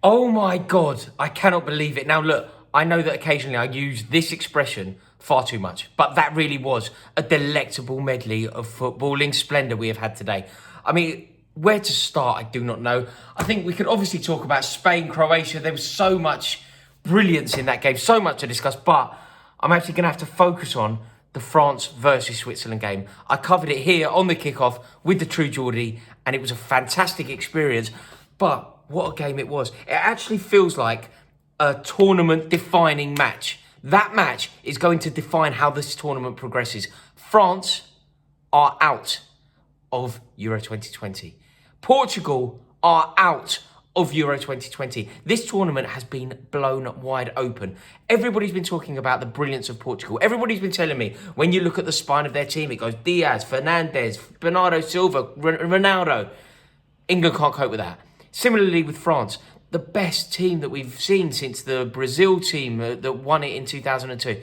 Oh my God, I cannot believe it. Now look, I know that occasionally I use this expression far too much, but that really was a delectable medley of footballing splendour we have had today. I mean, where to start, I do not know. I think we could obviously talk about Spain, Croatia. There was so much brilliance in that game, so much to discuss, but I'm actually going to have to focus on the France versus Switzerland game. I covered it here on the kickoff with the True Geordie, and it was a fantastic experience. But what a game it was. It actually feels like a tournament-defining match. That match is going to define how this tournament progresses. France are out of Euro 2020. Portugal are out of Euro 2020. This tournament has been blown wide open. Everybody's been talking about the brilliance of Portugal. Everybody's been telling me, when you look at the spine of their team, it goes Diaz, Fernandes, Bernardo Silva, Ronaldo. England can't cope with that. Similarly with France, the best team that we've seen since the Brazil team that won it in 2002.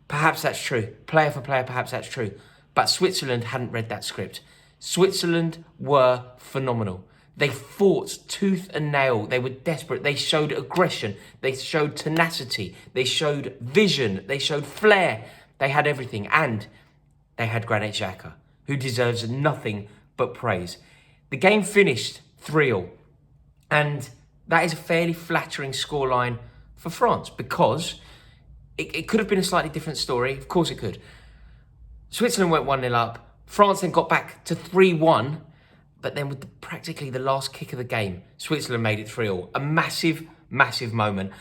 Perhaps that's true. Player for player, perhaps that's true. But Switzerland hadn't read that script. Switzerland were phenomenal. They fought tooth and nail. They were desperate. They showed aggression. They showed tenacity. They showed vision. They showed flair. They had everything. And they had Granit Xhaka, who deserves nothing but praise. The game finished 3-3. And that is a fairly flattering scoreline for France, because it could have been a slightly different story. Of course it could. Switzerland went 1-0 up. France then got back to 3-1. But then with practically the last kick of the game, Switzerland made it 3-3. A massive, massive moment.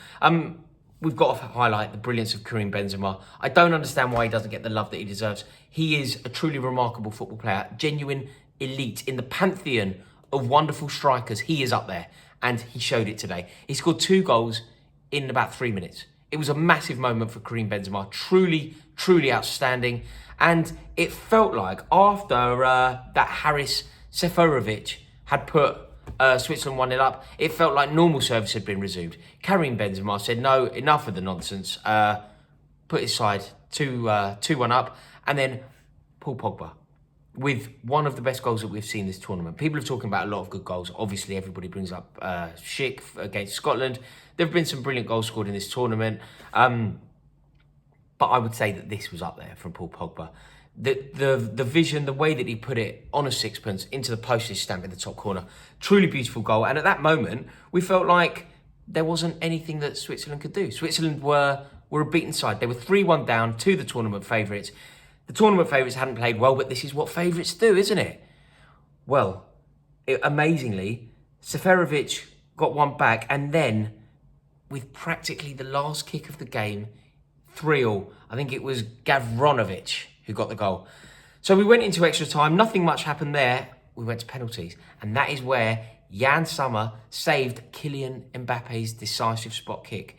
We've got to highlight the brilliance of Karim Benzema. I don't understand why he doesn't get the love that he deserves. He is a truly remarkable football player. Genuine elite in the pantheon of wonderful strikers. He is up there, and he showed it today. He scored 2 goals in about 3 minutes. It was a massive moment for Karim Benzema. Truly, truly outstanding. And it felt like after that Haris Seferovic had put Switzerland 1-0 up, it felt like normal service had been resumed. Karim Benzema said, no, enough of the nonsense. Put his side 2-1 up. And then Paul Pogba, with one of the best goals that we've seen this tournament. People are talking about a lot of good goals. Obviously, everybody brings up Schick against Scotland. There have been some brilliant goals scored in this tournament. But I would say that this was up there from Paul Pogba. The vision, the way that he put it on a sixpence into the postage stamp in the top corner. Truly beautiful goal. And at that moment, we felt like there wasn't anything that Switzerland could do. Switzerland were a beaten side. They were 3-1 down to the tournament favourites. The tournament favourites hadn't played well, but this is what favourites do, isn't it? Well, amazingly, Seferovic got one back, and then with practically the last kick of the game, 3-3, I think it was Gavronovic who got the goal. So we went into extra time. Nothing much happened there. We went to penalties. And that is where Jan Sommer saved Kylian Mbappe's decisive spot kick.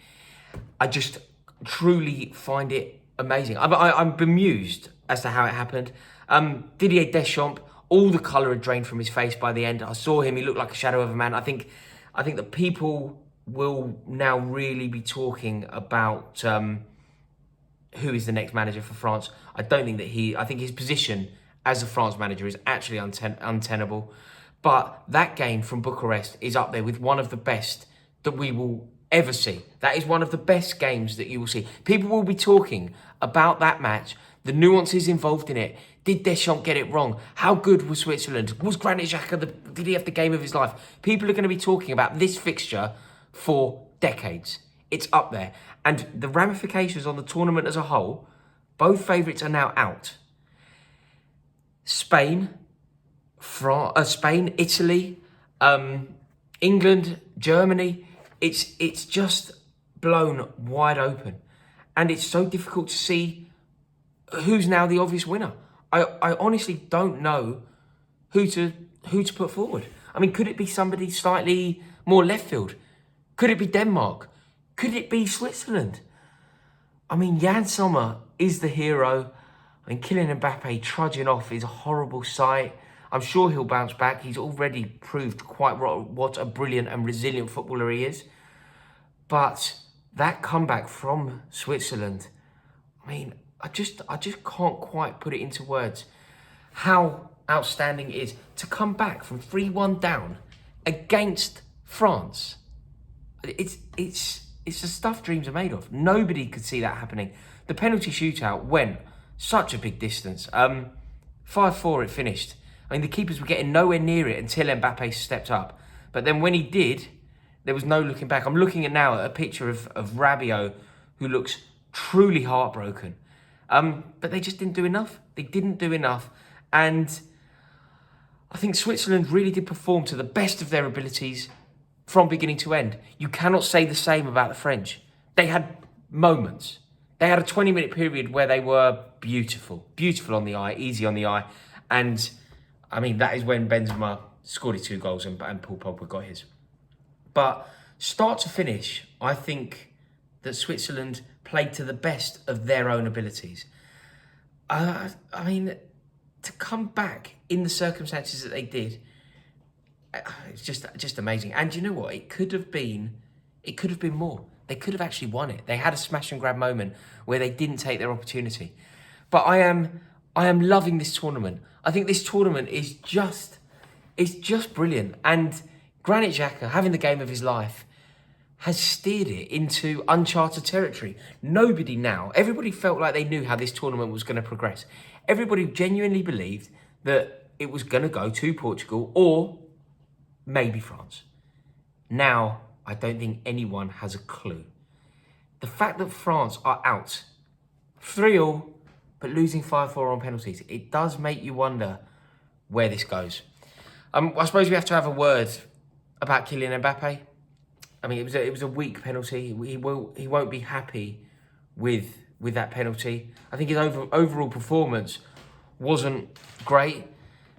I just truly find it amazing. I'm bemused as to how it happened. Didier Deschamps, all the colour had drained from his face by the end. I saw him, he looked like a shadow of a man. I think that people will now really be talking about who is the next manager for France. I think his position as a France manager is actually untenable. But that game from Bucharest is up there with one of the best that we will ever see. That is one of the best games that you will see. People will be talking about that match, the nuances involved in it. Did Deschamps get it wrong? How good was Switzerland? Was Granit Xhaka, did he have the game of his life? People are going to be talking about this fixture for decades. It's up there. And the ramifications on the tournament as a whole, both favourites are now out. Spain, Italy, England, Germany, it's just blown wide open. And it's so difficult to see who's now the obvious winner. I honestly don't know who to put forward. I mean, could it be somebody slightly more left field? Could it be Denmark? Could it be Switzerland? I mean, Jan Sommer is the hero. I mean, Kylian Mbappé trudging off is a horrible sight. I'm sure he'll bounce back. He's already proved quite what a brilliant and resilient footballer he is. But that comeback from Switzerland, I mean, I just can't quite put it into words how outstanding it is to come back from 3-1 down against France It's the stuff dreams are made of. Nobody could see that happening. The penalty shootout went such a big distance. 5-4 it finished. I mean, the keepers were getting nowhere near it until Mbappé stepped up. But then when he did, there was no looking back. I'm looking at now at a picture of Rabiot, who looks truly heartbroken. But they just didn't do enough. They didn't do enough. And I think Switzerland really did perform to the best of their abilities from beginning to end. You cannot say the same about the French. They had moments. They had a 20-minute period where they were beautiful. Beautiful on the eye, easy on the eye. And, I mean, that is when Benzema scored his 2 goals and Paul Pogba got his. But start to finish, I think that Switzerland played to the best of their own abilities. I mean, to come back in the circumstances that they did, it's just amazing. And you know what? It could have been more. They could have actually won it. They had a smash and grab moment where they didn't take their opportunity. But I am loving this tournament. I think this tournament is just brilliant. And Granit Xhaka, having the game of his life, has steered it into uncharted territory. Everybody felt like they knew how this tournament was going to progress. Everybody genuinely believed that it was going to go to Portugal or maybe France. Now, I don't think anyone has a clue. The fact that France are out 3-3, but losing 5-4 on penalties, it does make you wonder where this goes. I suppose we have to have a word about Kylian Mbappé. I mean, it was a weak penalty. He won't be happy with that penalty. I think his overall performance wasn't great,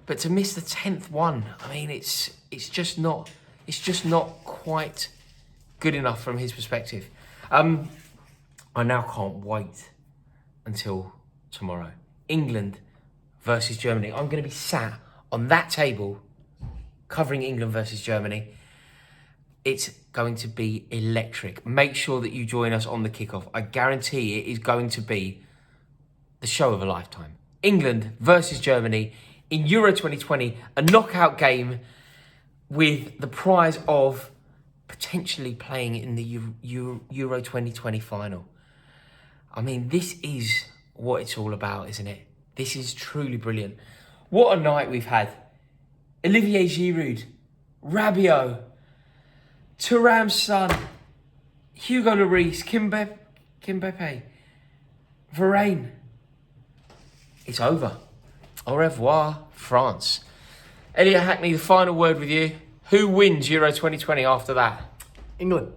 but to miss the 10th one, I mean, it's just not quite good enough from his perspective. I now can't wait until tomorrow. England versus Germany. I'm going to be sat on that table covering England versus Germany. It's going to be electric. Make sure that you join us on the kickoff. I guarantee it is going to be the show of a lifetime. England versus Germany in Euro 2020, a knockout game with the prize of potentially playing in the Euro 2020 final. I mean, this is what it's all about, isn't it? This is truly brilliant. What a night we've had. Olivier Giroud, Rabiot, Thuram's son, Hugo Lloris, Mbappé, Varane. It's over. Au revoir, France. Elliot Hackney, the final word with you. Who wins Euro 2020 after that? England.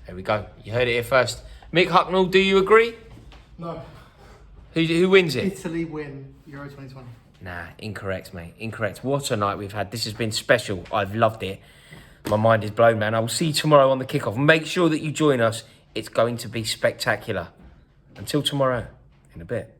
There we go. You heard it here first. Mick Hucknall, do you agree? No. Who wins it? Italy win Euro 2020. Nah, incorrect, mate. Incorrect. What a night we've had. This has been special. I've loved it. My mind is blown, man. I will see you tomorrow on the kickoff. Make sure that you join us. It's going to be spectacular. Until tomorrow, in a bit.